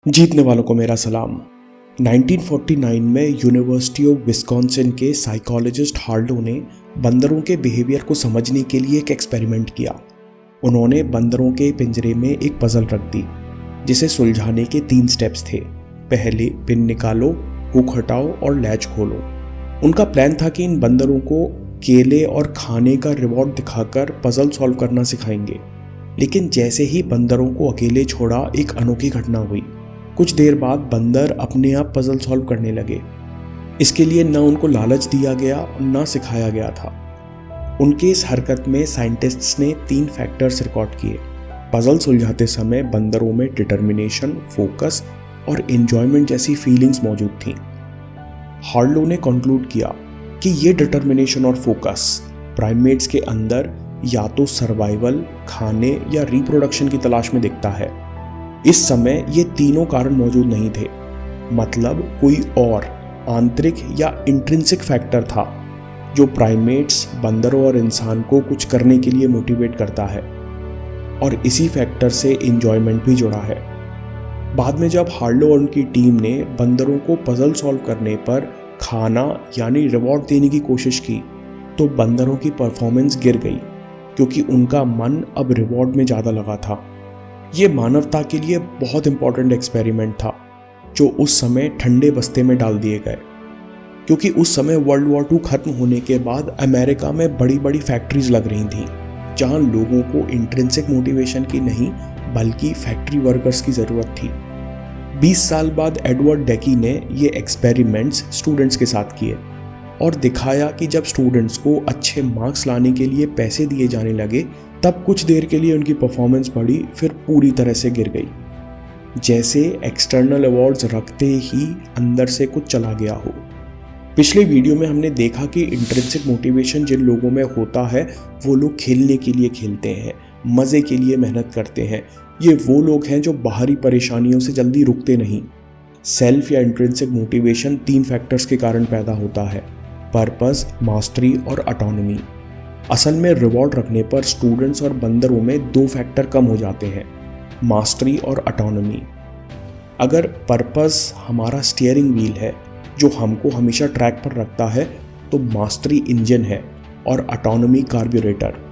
जीतने वालों को मेरा सलाम। 1949 में यूनिवर्सिटी ऑफ विस्कॉन्सिन के साइकोलॉजिस्ट हार्लो ने बंदरों के बिहेवियर को समझने के लिए एक एक्सपेरिमेंट किया। उन्होंने बंदरों के पिंजरे में एक पजल रख दी जिसे सुलझाने के 3 स्टेप्स थे। पहले पिन निकालो, हुक हटाओ और लैच खोलो। उनका प्लान था कि इन बंदरों को केले और खाने का रिवॉर्ड दिखाकर पजल सॉल्व करना सिखाएंगे। लेकिन जैसे ही बंदरों को अकेले छोड़ा, एक अनोखी घटना हुई। कुछ देर बाद बंदर अपने आप पजल सॉल्व करने लगे। इसके लिए न उनको लालच दिया गया और न सिखाया गया था। उनके इस हरकत में साइंटिस्ट्स ने 3 फैक्टर्स रिकॉर्ड किए। पजल सुलझाते समय बंदरों में डिटर्मिनेशन, फोकस और एंजॉयमेंट जैसी फीलिंग्स मौजूद थीं। हार्लो ने कंक्लूड किया कि ये डिटर्मिनेशन और फोकस प्राइमेट्स के अंदर या तो सर्वाइवल, खाने या रिप्रोडक्शन की तलाश में दिखता है। इस समय ये तीनों कारण मौजूद नहीं थे, मतलब कोई और आंतरिक या इंट्रिंसिक फैक्टर था जो प्राइमेट्स, बंदरों और इंसान को कुछ करने के लिए मोटिवेट करता है, और इसी फैक्टर से एंजॉयमेंट भी जुड़ा है। बाद में जब हार्लो और उनकी टीम ने बंदरों को पजल सॉल्व करने पर खाना यानी रिवॉर्ड देने की कोशिश की, तो बंदरों की परफॉर्मेंस गिर गई क्योंकि उनका मन अब रिवॉर्ड में ज़्यादा लगा था। ये मानवता के लिए बहुत इंपॉर्टेंट एक्सपेरिमेंट था जो उस समय ठंडे बस्ते में डाल दिए गए, क्योंकि उस समय वर्ल्ड वॉर 2 खत्म होने के बाद अमेरिका में बड़ी बड़ी फैक्ट्रीज लग रही थीं जहां लोगों को इंट्रिंसिक मोटिवेशन की नहीं बल्कि फैक्ट्री वर्कर्स की ज़रूरत थी। 20 साल बाद एडवर्ड डेकी ने ये एक्सपेरिमेंट्स स्टूडेंट्स के साथ किए और दिखाया कि जब स्टूडेंट्स को अच्छे मार्क्स लाने के लिए पैसे दिए जाने लगे, तब कुछ देर के लिए उनकी परफॉर्मेंस बढ़ी, फिर पूरी तरह से गिर गई। जैसे एक्सटर्नल अवार्ड्स रखते ही अंदर से कुछ चला गया हो। पिछले वीडियो में हमने देखा कि इंट्रिंसिक मोटिवेशन जिन लोगों में होता है वो लोग खेलने के लिए खेलते हैं, मज़े के लिए मेहनत करते हैं। ये वो लोग हैं जो बाहरी परेशानियों से जल्दी रुकते नहीं। सेल्फ या इंट्रिंसिक मोटिवेशन 3 फैक्टर्स के कारण पैदा होता है: पर्पस, मास्टरी और ऑटोनॉमी। असल में रिवॉर्ड रखने पर स्टूडेंट्स और बंदरों में 2 फैक्टर कम हो जाते हैं, मास्टरी और ऑटोनॉमी। अगर पर्पस हमारा स्टीयरिंग व्हील है जो हमको हमेशा ट्रैक पर रखता है, तो मास्टरी इंजन है और ऑटोनॉमी कार्ब्यूरेटर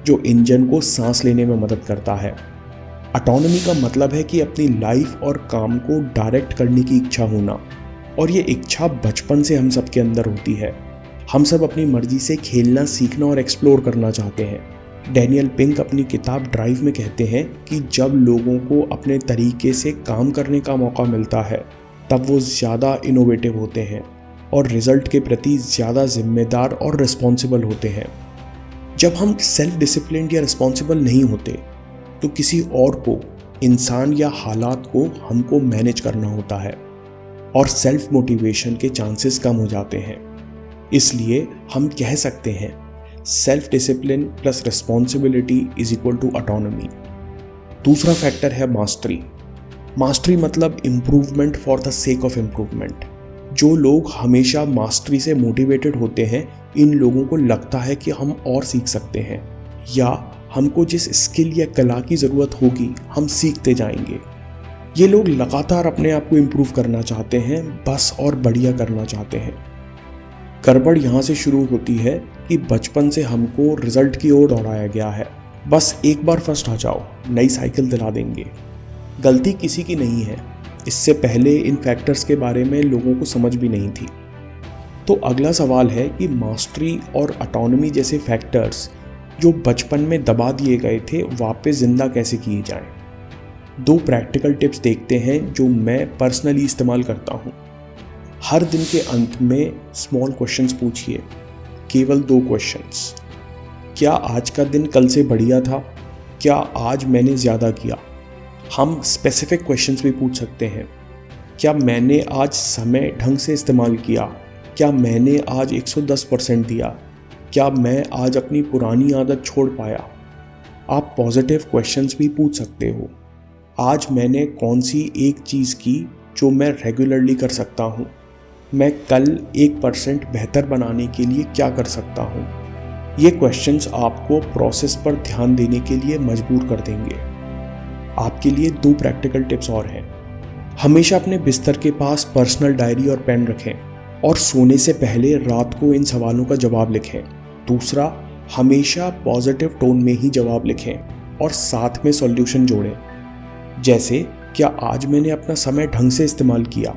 जो इंजन को सांस लेने में मदद करता है। ऑटोनॉमी का मतलब है कि अपनी लाइफ और काम को डायरेक्ट करने की इच्छा होना, और ये इच्छा बचपन से हम सब के अंदर होती है। हम सब अपनी मर्जी से खेलना, सीखना और एक्सप्लोर करना चाहते हैं। डैनियल पिंक अपनी किताब ड्राइव में कहते हैं कि जब लोगों को अपने तरीके से काम करने का मौका मिलता है, तब वो ज़्यादा इनोवेटिव होते हैं और रिजल्ट के प्रति ज़्यादा जिम्मेदार और रिस्पॉन्सिबल होते हैं। जब हम सेल्फ डिसिप्लिन या रिस्पॉन्सिबल नहीं होते, तो किसी और को, इंसान या हालात को हमको मैनेज करना होता है और सेल्फ मोटिवेशन के चांसेस कम हो जाते हैं। इसलिए हम कह सकते हैं self discipline plus responsibility is equal to autonomy. दूसरा फैक्टर है मास्टरी। मास्टरी मतलब improvement for the sake of improvement. जो लोग हमेशा मास्टरी से मोटिवेटेड होते हैं, इन लोगों को लगता है कि हम और सीख सकते हैं, या हमको जिस स्किल या कला की ज़रूरत होगी हम सीखते जाएंगे। ये लोग लगातार अपने आप को इम्प्रूव करना चाहते हैं, बस और बढ़िया करना चाहते हैं। गड़बड़ यहाँ से शुरू होती है कि बचपन से हमको रिजल्ट की ओर दौड़ाया गया है। बस एक बार फर्स्ट आ जाओ, नई साइकिल दिला देंगे। गलती किसी की नहीं है, इससे पहले इन फैक्टर्स के बारे में लोगों को समझ भी नहीं थी। तो अगला सवाल है कि मास्टरी और ऑटोनॉमी जैसे फैक्टर्स जो बचपन में दबा दिए गए थे, वापस जिंदा कैसे किए जाएं। 2 प्रैक्टिकल टिप्स देखते हैं जो मैं पर्सनली इस्तेमाल करता हूँ। हर दिन के अंत में स्मॉल क्वेश्चंस पूछिए, केवल 2 क्वेश्चंस। क्या आज का दिन कल से बढ़िया था? क्या आज मैंने ज़्यादा किया? हम स्पेसिफिक क्वेश्चंस भी पूछ सकते हैं। क्या मैंने आज समय ढंग से इस्तेमाल किया? क्या मैंने आज 110% दिया? क्या मैं आज अपनी पुरानी आदत छोड़ पाया? आप पॉजिटिव क्वेश्चंस भी पूछ सकते हो। आज मैंने कौन सी एक चीज़ की जो मैं रेगुलरली कर सकता हूँ? मैं कल 1% बेहतर बनाने के लिए क्या कर सकता हूँ? ये क्वेश्चंस आपको प्रोसेस पर ध्यान देने के लिए मजबूर कर देंगे। आपके लिए 2 प्रैक्टिकल टिप्स और हैं। हमेशा अपने बिस्तर के पास पर्सनल डायरी और पेन रखें और सोने से पहले रात को इन सवालों का जवाब लिखें। दूसरा, हमेशा पॉजिटिव टोन में ही जवाब लिखें और साथ में सॉल्यूशन जोड़ें, जैसे क्या आज मैंने अपना समय ढंग से इस्तेमाल किया।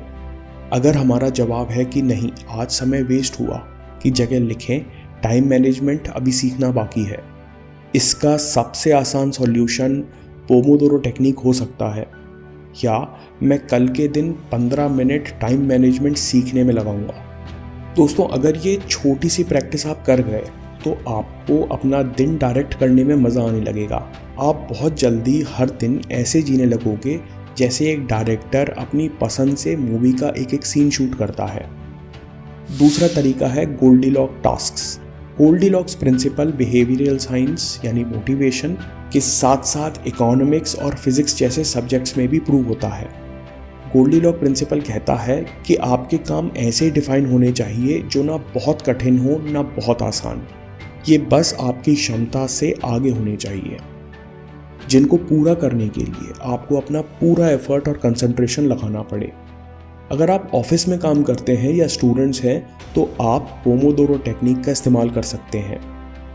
अगर हमारा जवाब है कि नहीं, आज समय वेस्ट हुआ, की जगह लिखें टाइम मैनेजमेंट अभी सीखना बाकी है। इसका सबसे आसान सॉल्यूशन पोमोडोरो टेक्निक हो सकता है, या मैं कल के दिन 15 मिनट टाइम मैनेजमेंट सीखने में लगाऊंगा। दोस्तों, अगर ये छोटी सी प्रैक्टिस आप कर गए तो आपको अपना दिन डायरेक्ट करने में मज़ा आने लगेगा। आप बहुत जल्दी हर दिन ऐसे जीने लगोगे जैसे एक डायरेक्टर अपनी पसंद से मूवी का एक एक सीन शूट करता है। दूसरा तरीका है Goldilocks tasks. Goldilocks principle behavioural science यानी मोटिवेशन के साथ साथ इकोनॉमिक्स और फिजिक्स जैसे सब्जेक्ट्स में भी प्रूव होता है। गोल्डीलॉक्स प्रिंसिपल कहता है कि आपके काम ऐसे डिफाइन होने चाहिए जो ना बहुत कठिन हो ना बहुत आसान। ये बस आपकी क्षमता से आगे होने चाहिए, जिनको पूरा करने के लिए आपको अपना पूरा एफर्ट और कंसंट्रेशन लगाना पड़े। अगर आप ऑफिस में काम करते हैं या स्टूडेंट्स हैं तो आप पोमोडोरो टेक्निक का इस्तेमाल कर सकते हैं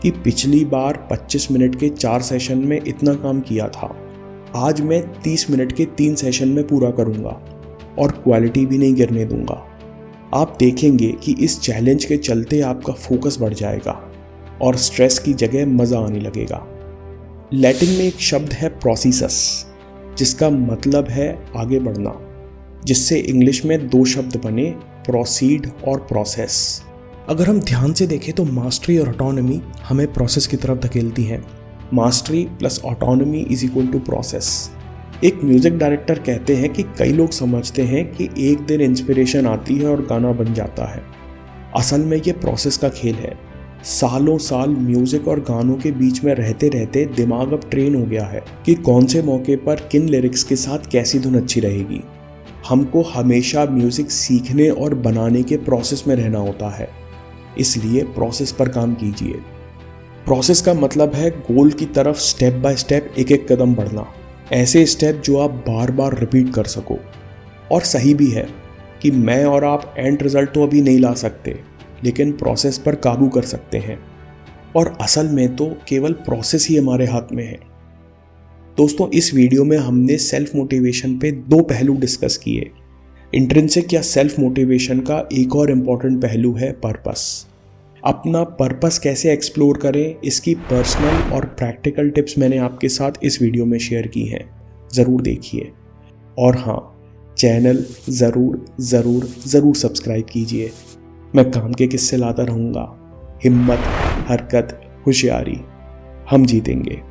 कि पिछली बार 25 मिनट के 4 सेशन में इतना काम किया था, आज मैं 30 मिनट के 3 सेशन में पूरा करूंगा और क्वालिटी भी नहीं गिरने दूंगा। आप देखेंगे कि इस चैलेंज के चलते आपका फोकस बढ़ जाएगा और स्ट्रेस की जगह मज़ा आने लगेगा। लैटिन में एक शब्द है प्रोसीसस, जिसका मतलब है आगे बढ़ना, जिससे इंग्लिश में 2 शब्द बने, प्रोसीड और प्रोसेस। अगर हम ध्यान से देखें तो मास्टरी और ऑटोनॉमी हमें प्रोसेस की तरफ धकेलती हैं। Mastery plus autonomy is equal to process. एक म्यूजिक डायरेक्टर कहते हैं कि कई लोग समझते हैं कि एक दिन इंस्पिरेशन आती है और गाना बन जाता है। असल में ये प्रोसेस का खेल है। सालों साल म्यूजिक और गानों के बीच में रहते रहते दिमाग अब ट्रेन हो गया है कि कौन से मौके पर किन लिरिक्स के साथ कैसी धुन अच्छी रहेगी। हमको हमेशा म्यूजिक सीखने और बनाने के प्रोसेस में रहना होता है, इसलिए प्रोसेस पर काम कीजिए। प्रोसेस का मतलब है गोल की तरफ स्टेप बाय स्टेप एक एक कदम बढ़ना, ऐसे स्टेप जो आप बार बार रिपीट कर सको। और सही भी है कि मैं और आप एंड रिजल्ट तो अभी नहीं ला सकते, लेकिन प्रोसेस पर काबू कर सकते हैं, और असल में तो केवल प्रोसेस ही हमारे हाथ में है। दोस्तों, इस वीडियो में हमने सेल्फ मोटिवेशन पे 2 पहलू डिस्कस किए। इंट्रिंसिक या सेल्फ मोटिवेशन का एक और इम्पॉर्टेंट पहलू है पर्पस। अपना पर्पस कैसे एक्सप्लोर करें, इसकी पर्सनल और प्रैक्टिकल टिप्स मैंने आपके साथ इस वीडियो में शेयर की हैं, ज़रूर देखिए। और हाँ, चैनल ज़रूर सब्सक्राइब कीजिए। मैं काम के किस्से लाता रहूँगा। हिम्मत, हरकत, होशियारी, हम जीतेंगे।